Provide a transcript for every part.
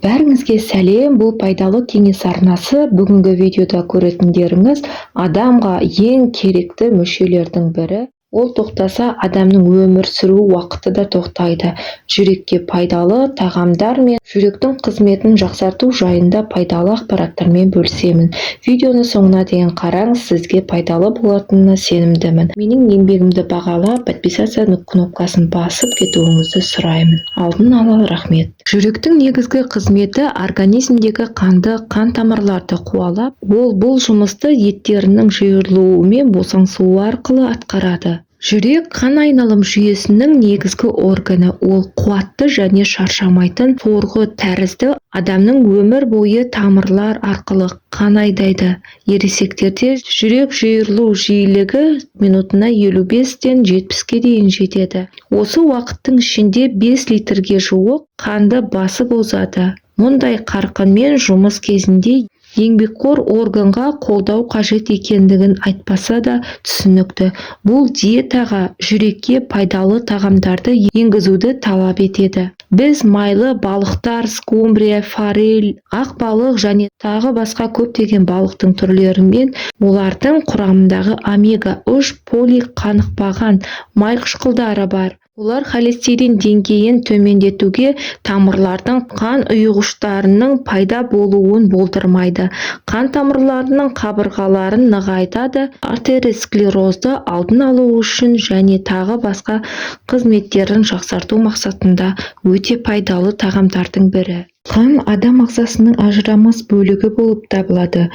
Бәріңізге сәлем, бұл пайдалы кеңес арнасы. Бүгінгі видеода көретіндеріңіз адамға ең керекті мүшелердің бірі. Ол тоқтаса, адамның өмір сүру уақыты да тоқтайды. Жүрекке пайдалы тағамдар мен жүректің қызметін жақсарту жайында пайдалы ақпараттармен бөлісемін. Видеоны соңына дейін қараңыз, сізге пайдалы болатынына сенімдімін. Менің еңбегімді бағалап, подписаться кнопкасын басып кетуіңізді сұраймын. Алдын ала рахмет. Жүректің негізгі қызметі организмдегі қанды, қан тамырларды қуалап, ол бұл жұмысты еттерінің жиырылуы мен босаңсуы арқылы атқарады. Жүрек қан айналым жүйесінің негізгі органы. Ол қуатты және шаршамайтын сорғы тәрізді, адамның өмір бойы тамырлар арқылы қан айдайды. Ересектерде жүрек жиырылу жиілігі минутына 55-тен 70-ке дейін жетеді. Осы уақыттың ішінде 5 литрге жуық қанды басып озады. Мұндай қарқынмен жұмыс кезінде еңбекқор органға қолдау қажет екендігін айтпаса да түсінікті. Бұл диетаға жүрекке пайдалы тағамдарды енгізуді талап етеді. Біз майлы балықтар, скумбрия, форель, ақ балық және тағы басқа көптеген балықтың түрлерімен олардың құрамындағы омега-3 полиқанықпаған майқышқылдары бар. Олар холестерин деңгейін төмендетуге, тамырлардың қан ұйғыштарының пайда болуын болдырмайды, қан тамырларының қабырғаларын нығайтады, артеросклерозды алдын алу үшін және тағы басқа қызметтерін жақсарту мақсатында өте пайдалы тағамдардың бірі. Қан адам ағзасының ажырамас бөлігі болып табылады.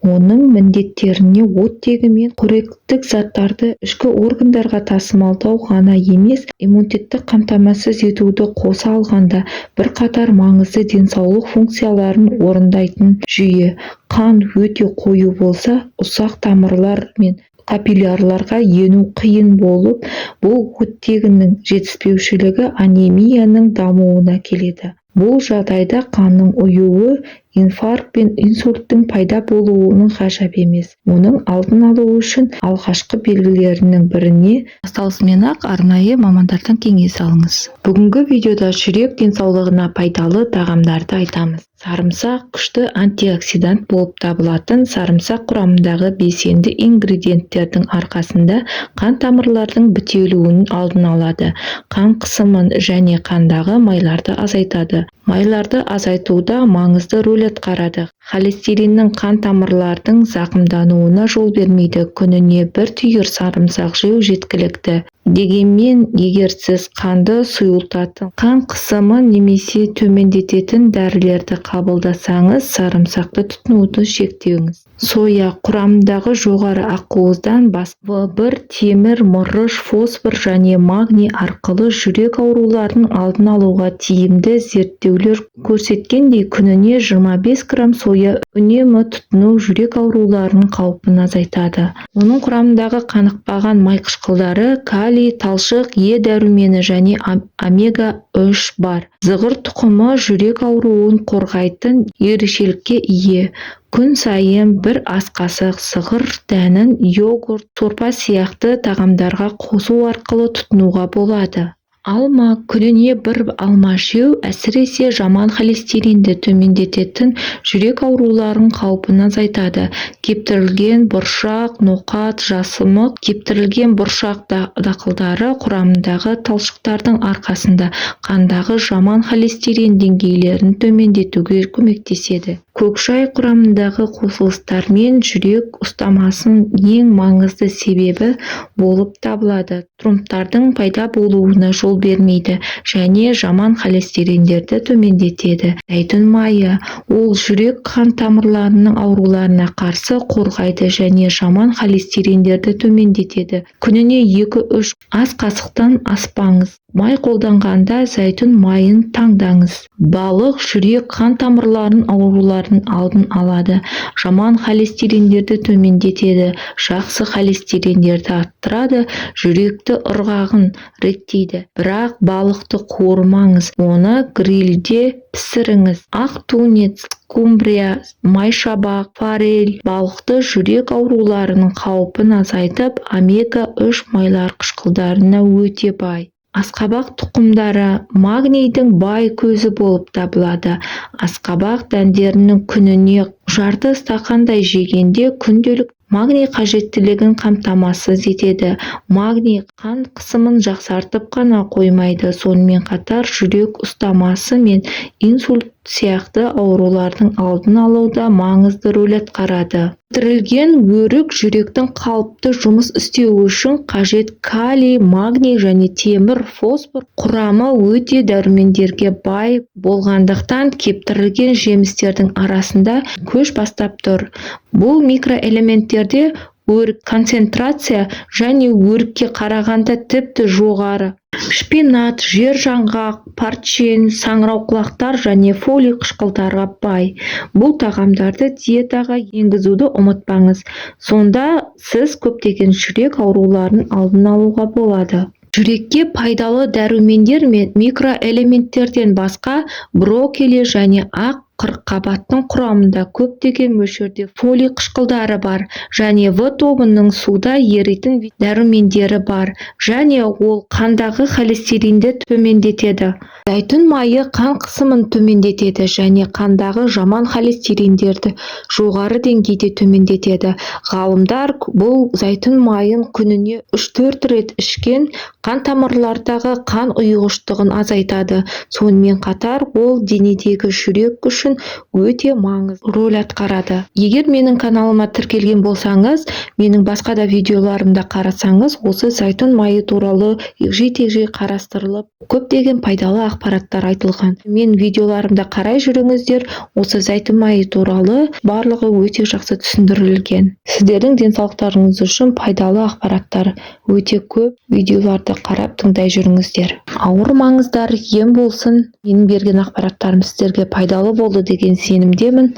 Оның міндеттеріне оттегі мен қоректік заттарды ішкі органдарға тасымалдау ғана емес, иммунитетті қамтамасыз етуді қоса алғанда бірқатар маңызды денсаулық функцияларын орындайтын жүйе. Қан өте қою болса, ұсақ тамырлар мен капиллярларға ену қиын болып, бұл оттегінің жетіспеушілігі анемияның дамуына келеді. Бұл жағдайда қанның ұюы, инфаркт пен инсульттің пайда болуының ғажап емес. Оның алдын алу үшін алғашқы белгілерінің біріне басталысымен-ақ арнайы мамандардан кеңес алыңыз. Бүгінгі видеода жүрек денсаулығына пайдалы тағамдарды айтамыз. Сарымсақ күшті антиоксидант болып табылатын сарымсақ құрамындағы белсенді ингредиенттердің арқасында қан тамырлардың бітелуінің алдын алады, қан қысымын және қандағы майларды азайтады. Майларды азайтуда маңызды рөл атқарады. Холестериннің қан тамырлардың зақымдануына жол бермейді. Күніне 1 түйір сарымсақ жеу жеткілікті. Дегенмен, егер сіз қанды сұйылтатын, қан қысымын немесе төмендететін дәрілерді қабылдасаңыз, сарымсақты тұтынуды шектеңіз. Соя құрамындағы жоғары ақуыздан В1, темір, мырыш, фосфор және магний арқылы жүрек ауруларының алдын алуға тиімді. Зерттеулер көрсеткендей, күніне 25 грамм соя үнемі тұтыну жүрек ауруларының қаупін азайтады. Оның құрамындағы қанықпаған майқышқылдары калий, талшық, Е дәрумені және омега-3 бар. Зығыр тұқымы жүрек ауруын қорғайтын ерекшелікке ие. Күн сайын бір ас қасық зығыр дәнін йогурт, сорпа сияқты тағамдарға қосу арқылы тұтынуға болады. Алма, күніне 1 алма жеу әсіресе жаман холестеринді төмендететін жүрек ауруларының қаупін азайтады. Кептірілген бұршақ, ноқат, жасымық, кептірілген бұршақ дақылдары құрамындағы талшықтардың арқасында қандағы жаман холестерин деңгейлерін төмендетуге көмектеседі. Көкшай құрамындағы қосылыстармен жүрек ұстамасының ең маңызды себебі болып табылады. Тромбтардың пайда болуына жол бермейді және жаман холестериндерді төмендетеді. Зәйтүн майы, ол жүрек қан тамырларының ауруларына қарсы қорғайды және жаман холестериндерді төмендетеді. Күніне 2-3 ас қасықтан аспаңыз. Май қолданғанда зәйтүн майын таңдаңыз. Балық жүрек қан тамырларының аурулары аурулардың алдын алады. Жаман холестериндерді төмендетеді, жақсы холестериндерді арттырады, жүректі ырғағын реттейді. Бірақ балықты қуырмаңыз, оны грильде пісіріңіз. Ақ тунец, скумбрия, майшабақ, форель балықты жүрек ауруларының қаупін азайтып, омега-3 майлар қышқылдарына өте бай. Асқабақ тұқымдары магнийдің бай көзі болып табылады. Асқабақ дәндерінің күніне жарты стақандай жегенде күнделік магний қажеттілігін қамтамасыз етеді. Магний қан қысымын жақсартып қана қоймайды, сонымен қатар жүрек ұстамасы мен инсульт сияқты аурулардың алдын алуда маңызды рөл атқарады. Пісірілген өрік жүректің қалыпты жұмыс істеуі үшін қажет калий, магний және темір, фосфор құрамы өте дәрумендерге бай болғандықтан кептірілген жемістердің арасында көш бастап тұр. Бұл микроэлементтерде өрік концентрация және өрікке қарағанда тіпті жоғары. Шпинат, жер жаңғақ, парчен, саңырауқұлақтар және фолий қышқылдарға бай. Бұл тағамдарды диетаға енгізуді ұмытпаңыз. Сонда сіз көптеген жүрек ауруларын алдын алуға болады. Жүрекке пайдалы дәрумендер мен микроэлементтерден басқа брокколи және ақ қырыққабаттың құрамында көптеген мөлшерде фолий қышқылдары бар және В тобының суда еритін дәрумендері бар және ол қандағы холестеринді төмендетеді. Зәйтүн майы қан қысымын төмендетеді және қандағы жаман холестериндерді жоғары деңгейде төмендетеді. Ғалымдар бұл зәйтүн майын күніне 3-4 рет ішкен қан тамырлардағы қан ұйғыштығын азайтады. Сонымен қатар ол денедегі жүрек үшін өте маңызды рөл атқарады. Егер менің каналыма тіркелген болсаңыз, менің басқа да видеоларымда қарасаңыз, осы зәйтүн майы туралы егжей-тегжей қарастырылып, көптеген пайдалы ақпараттар айтылған. Мен видеоларымда қарай жүріңіздер, осы зәйтүн майы туралы барлығы өте жақсы түсіндірілген. Сіздердің денсаулықтарыңыз үшін пайдалы ақпараттар өте көп, видеоларды қарап тыңдай жүріңіздер. Ауырмаңыздар, ем болсын. Менің берген ақпараттарым сіздерге пайдалы болды деген сенімдемін.